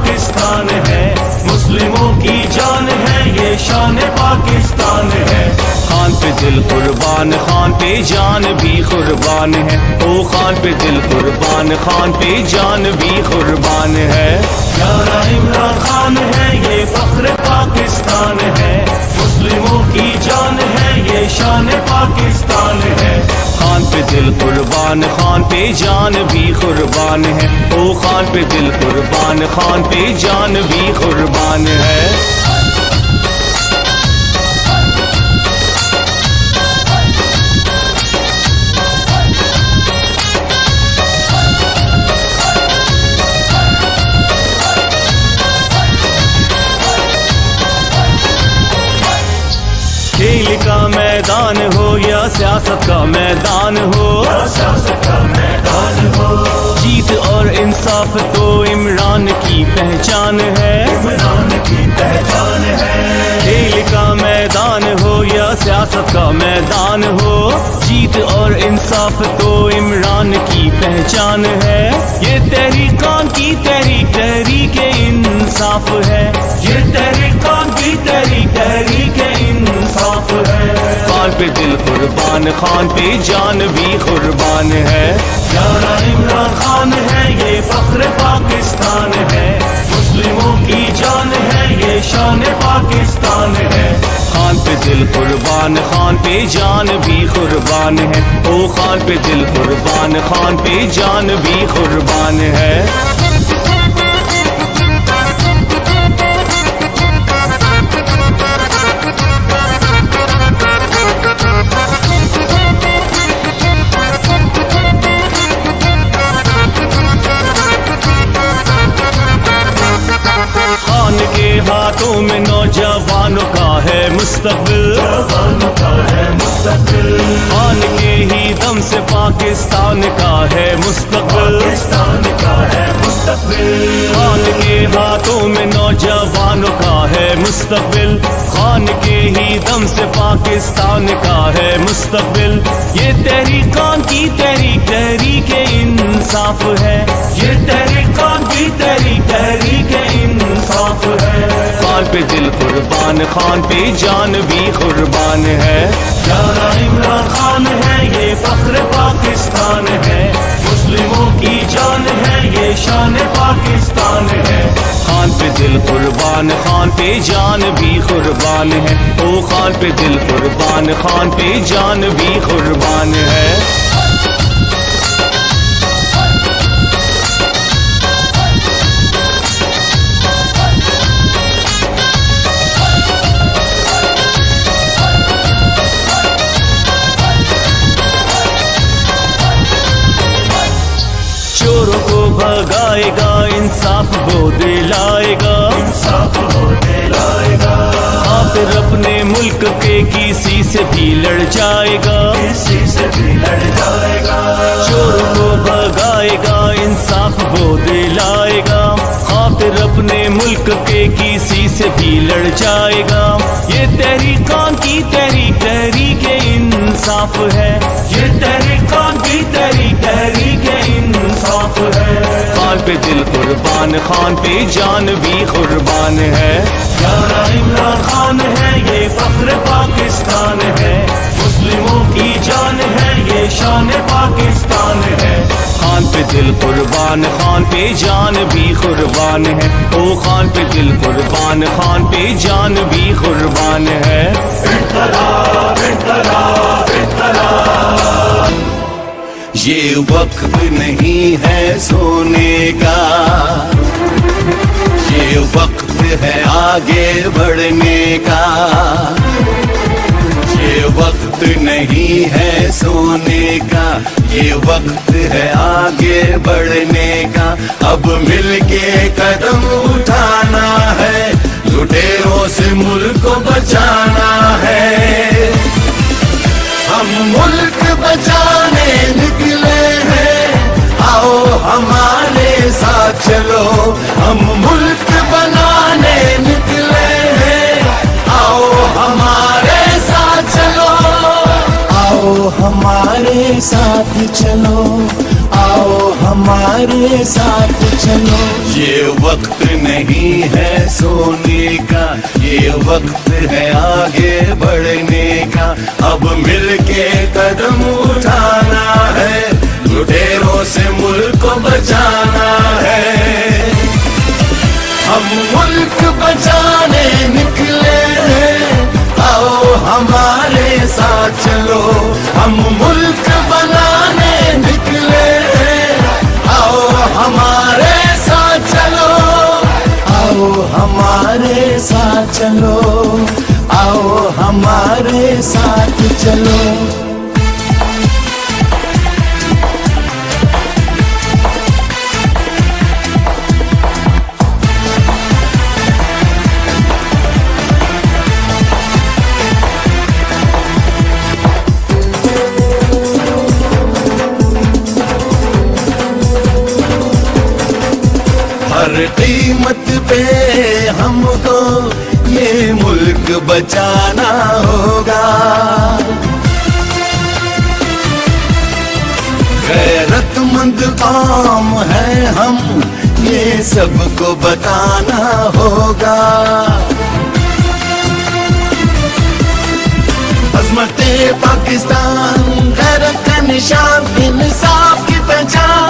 पाकिस्तान है, मुस्लिमों की जान है, ये शान पाकिस्तान है। खान पे दिल कुर्बान, खान पे जान भी कुर्बान है। ओ खान पे दिल कुर्बान, खान पे जान भी कुर्बान है। प्यारा इमरान खान है, ये फख्र पाकिस्तान है, मुस्लिमों की जान है, ये शान पाकिस्तान है। खान पे दिल कुर्बान, खान पे जान भी कुर्बान है। ओ खान पे दिल कुर्बान, खान पे जान भी कुर्बान है। खेल का मैदान हो या सियासत का मैदान हो, जीत और इंसाफ तो इमरान की पहचान है। खेल का मैदान हो या सियासत का मैदान हो, जीत और इंसाफ तो इमरान की पहचान है। ये तहरीकान की तहरीक, तहरीक इंसाफ है। ये तहरीकान की तहरीक, तहरीक इंसाफ है। खान पे दिल कुर्बान, खान पे जान भी कुर्बान है। प्यारा इमरान खान है, ये फख्र पाकिस्तान है, मुस्लिमों की जान है, ये शान पाकिस्तान है। खान पे दिल कुर्बान, खान पे जान भी कुर्बान है। ओ खान पे दिल कुर्बान, खान पे जान भी कुर्बान है। खान के हाथों में नौजवानों का है मुस्तकबिल, खान के ही दम से पाकिस्तान का है मुस्तकबिल। खान के हाथों में नौजवानों का है मुस्तकबिल, खान के ही दम से पाकिस्तान का है मुस्तकबिल। ये तहरीकान की तहरीक, तहरीक इंसाफ है। ये तहरीकान की तहरीक, तहरीक इंसाफ है। खान पे दिल कुर्बान, खान पे जान भी कुर्बान है। प्यारा इमरान खान है, ये फख्र पाकिस्तान है, मुस्लिमों की जान है, ये शान पाकिस्तान है। खान पे दिल कुर्बान, खान पे जान भी कुर्बान है। ओ खान पे दिल कुर्बान, खान पे जान भी कुर्बान है। चोरों को भगाएगा, इंसाफ वो दिलाएगा, इंसाफ वो दिलाएगा। खातिर अपने मुल्क के किसी से भी लड़ जाएगा, किसी से भी लड़ जाएगा। चोरों को भगाएगा, इंसाफ वो दिलाएगा। खातिर अपने मुल्क के किसी से भी लड़ जाएगा। ये तहरीकान की तहरीक, तहरीक इंसाफ है। ये तहरीकान की तहरीक, तहरीक इंसाफ है। खान पे दिल कुर्बान, खान पे जान भी कुर्बान है। प्यारा इमरान खान है, ये फख्र पाकिस्तान है, मुस्लिमों की जान है, ये शान पाकिस्तान है। खान पे दिल कुर्बान, खान पे जान भी कुर्बान है। ओ खान पे दिल कुर्बान, खान पे जान भी कुर्बान है। इनकलाब, इनकलाब, इनकलाब। ये वक्त नहीं है सोने का, ये वक्त है आगे बढ़ने का। ये वक्त नहीं है सोने का, ये वक्त है आगे बढ़ने का। अब मिलके कदम उठाना है, लुटेरों से मुल्क को बचाना है। हम मुल्क बचाने निकले हैं, आओ हमारे साथ चलो। हम मुल्क बनाने निकले हैं, आओ हमारे साथ चलो। आओ हमारे साथ चलो, आओ हमारे साथ चलो। ये वक्त नहीं है सोने का, ये वक्त है आगे बढ़ने का। अब मिलके कदम उठाना है, लुटेरों से मुल्क को बचाना है। हम मुल्क बचाने निकले हैं, आओ हमारे साथ चलो। हम मुल्क बनाने निकले हैं, आओ हमारे साथ चलो। आओ हमारे साथ चलो, आओ हमारे साथ चलो। हर कीमत पे हमको ये मुल्क बचाना होगा। गैरतमंद कौम है हम, ये सबको बताना होगा। अज़मते पाकिस्तान, गैरत का निशान, इंसाफ की पहचान।